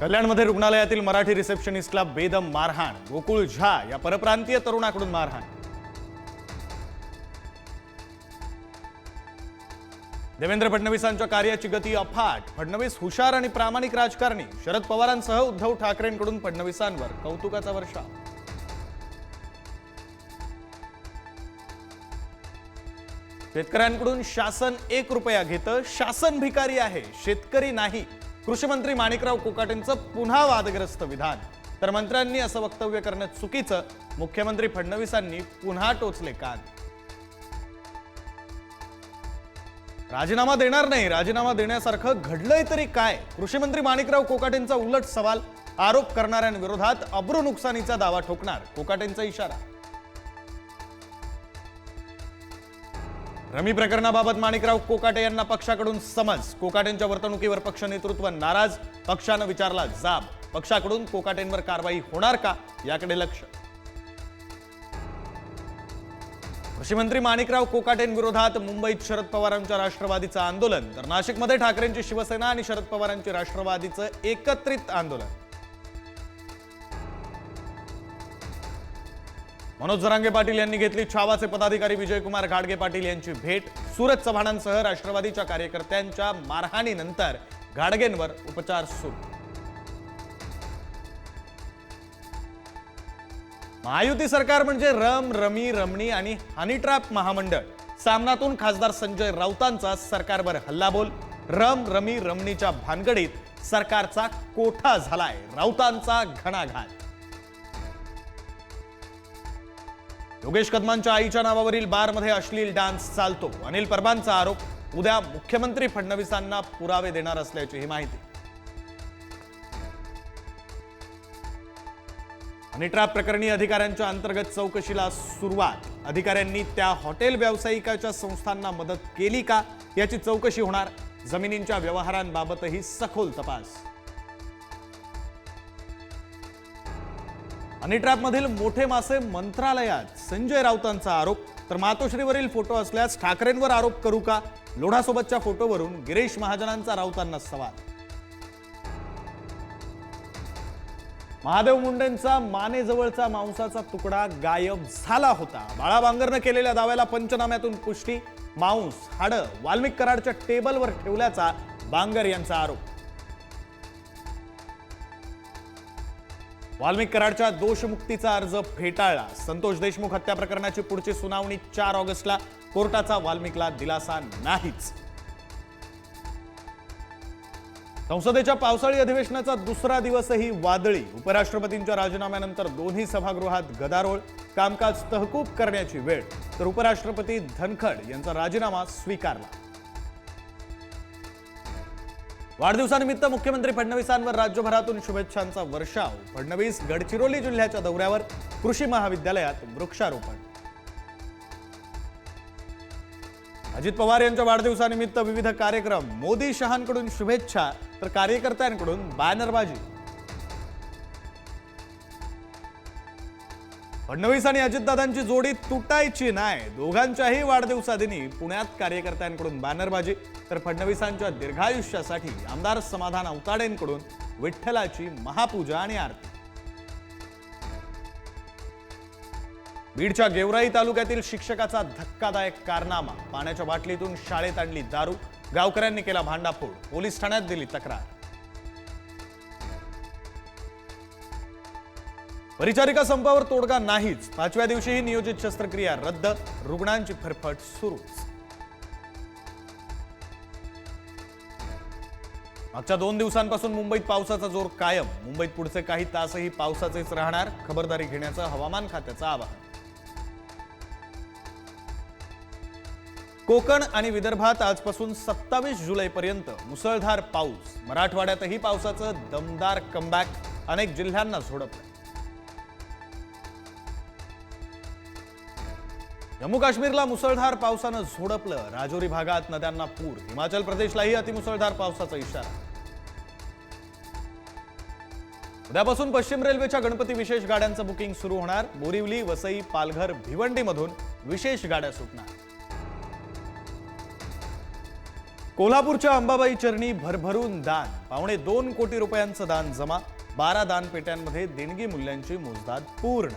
कल्याणमध्ये रुग्णालयातील मराठी रिसेप्शनिस्टला बेदम मारहाण, गोकुळ झा या परप्रांतीय तरुणाकडून मारहाण। देवेंद्र फडणवीसांच्या कार्याची गती अफाट, फडणवीस हुशार आणि प्रामाणिक राजकारणी, शरद पवारांसह उद्धव ठाकरेंकडून फडणवीसांवर कौतुकाचा वर्षाव। शेतकऱ्यांकडून शासन 1 रुपया घेतं, शासन भिकारी आहे, शेतकरी नाही। कृषी मंत्री माणिकराव कोकाटेंचं पुन्हा वादग्रस्त विधान, तर मंत्र्यांनी असं वक्तव्य करणं चुकीचं, मुख्यमंत्री फडणवीसांनी पुन्हा टोचले कान। राजीनामा देणार नाही, राजीनामा देण्यासारखं घडलंय तरी काय? कृषी मंत्री माणिकराव कोकाटेंचा उलट सवाल, आरोप करणाऱ्यांविरोधात अब्रू नुकसानीचा दावा ठोकणार, कोकाटेंचा इशारा। रमी प्रकरणाबाबत माणिकराव कोकाटे यांना पक्षाकडून समज, कोकाटेंच्या वर्तणुकीवर पक्ष नेतृत्व नाराज, पक्षानं विचारला जाब, पक्षाकडून कोकाटेंवर कारवाई होणार का याकडे लक्ष। कृषी मंत्री माणिकराव कोकाटेंविरोधात मुंबईत शरद पवारांच्या राष्ट्रवादीचं आंदोलन, तर नाशिकमध्ये ठाकरेंची शिवसेना आणि शरद पवारांची राष्ट्रवादीचं एकत्रित आंदोलन। मनोज जरांगे पाटील यांनी घेतली छावाचे पदाधिकारी विजयकुमार घाडगे पाटील यांची भेट, सूरज चव्हाणांसह राष्ट्रवादीच्या कार्यकर्त्यांच्या मारहाणीनंतर घाडगेंवर उपचार सुरू। महायुती सरकार म्हणजे रम रमी रमणी आणि हनी ट्रॅप महामंडळ। सामनातून खासदार संजय राऊतांचा सरकारवर हल्लाबोल, रम रमी रमणीच्या भानगडीत सरकारचा कोठा झालाय, राऊतांचा घणाघात। योगेश कदमांच्या आईच्या नावावरील बारमध्ये अश्लील डान्स चालतो, अनिल परबांचा आरोप, उद्या मुख्यमंत्री फडणवीसांना पुरावे देणार असल्याची माहिती। हनी ट्रॅप प्रकरणी अधिकाऱ्यांच्या अंतर्गत चौकशीला सुरुवात, अधिकाऱ्यांनी त्या हॉटेल व्यावसायिकाच्या संस्थांना मदत केली का याची चौकशी होणार, जमिनींच्या व्यवहारांबाबतही सखोल तपास। हनी ट्रॅपमधील मोठे मासे मंत्रालयात, संजय राऊतांचा आरोप, तर मातोश्रीवरील फोटो असल्यास ठाकरेंवर आरोप करू का, लोढासोबतच्या फोटोवरून गिरीश महाजनांचा राऊतांना सवाल। महादेव मुंडेंचा मानेजवळचा मांसाचा तुकडा गायब झाला होता, बाळा बांगरनं केलेल्या दाव्याला पंचनाम्यातून पुष्टी, मांस हाडं वाल्मिक कराडच्या टेबलवर ठेवल्याचा बांगर यांचा आरोप। वाल्मिक कराडच्या दोषमुक्तीचा अर्ज फेटाळला, संतोष देशमुख हत्या प्रकरणाची पुढची सुनावणी 4 ऑगस्टला, कोर्टाचा वाल्मिकला दिलासा नाहीच। संसदेच्या पावसाळी अधिवेशनाचा दुसरा दिवसही वादळी, उपराष्ट्रपतींच्या राजीनाम्यानंतर दोन्ही सभागृहात गदारोळ, कामकाज तहकूब करण्याची वेळ, तर उपराष्ट्रपती धनखड यांचा राजीनामा स्वीकारला। वाढदिवसानिमित्त मुख्यमंत्री फडणवीसांवर राज्यभरातून शुभेच्छांचा वर्षाव, फडणवीस गडचिरोली जिल्ह्याच्या दौऱ्यावर, कृषी महाविद्यालयात वृक्षारोपण। अजित पवार यांच्या वाढदिवसानिमित्त विविध कार्यक्रम, मोदी शहांकडून शुभेच्छा, तर कार्यकर्त्यांकडून बॅनरबाजी। फडणवीस आणि अजितदादांची जोडी तुटायची नाही, दोघांच्याही वाढदिवसादिनी पुण्यात कार्यकर्त्यांकडून बॅनरबाजी, तर फडणवीसांच्या दीर्घायुष्यासाठी आमदार समाधान औताडेंकडून विठ्ठलाची महापूजा आणि आरती। बीडच्या गेवराई तालुक्यातील शिक्षकाचा धक्कादायक कारनामा, पाण्याच्या बाटलीतून शाळेत आणली दारू, गावकऱ्यांनी केला भांडाफोड, पोलीस ठाण्यात दिली तक्रार। परिचारिका संपावर तोडगा नाहीच, 5व्या दिवशीही नियोजित शस्त्रक्रिया रद्द, रुग्णांची फरफट सुरूच। मागच्या 2 दिवसांपासून मुंबईत पावसाचा जोर कायम, मुंबईत पुढचे काही तासही पावसाचेच राहणार, खबरदारी घेण्याचं हवामान खात्याचं आवाहन। कोकण आणि विदर्भात आजपासून 27 जुलैपर्यंत मुसळधार पाऊस, मराठवाड्यातही पावसाचं दमदार कमबॅक, अनेक जिल्ह्यांना झोडपलं। जम्मू काश्मीरला मुसळधार पावसानं झोडपलं, राजौरी भागात नद्यांना पूर, हिमाचल प्रदेशलाही अतिमुसळधार पावसाचा इशारा। उद्यापासून पश्चिम रेल्वेच्या गणपती विशेष गाड्यांचं बुकिंग सुरू होणार, बोरिवली, वसई, पालघर, भिवंडीमधून विशेष गाड्या सुटणार। कोल्हापूरच्या अंबाबाई चरणी भरभरून दान, 2.25 कोटी रुपयांचं दान जमा, 12 दानपेट्यांमध्ये देणगी मूल्यांची मोजदाद पूर्ण.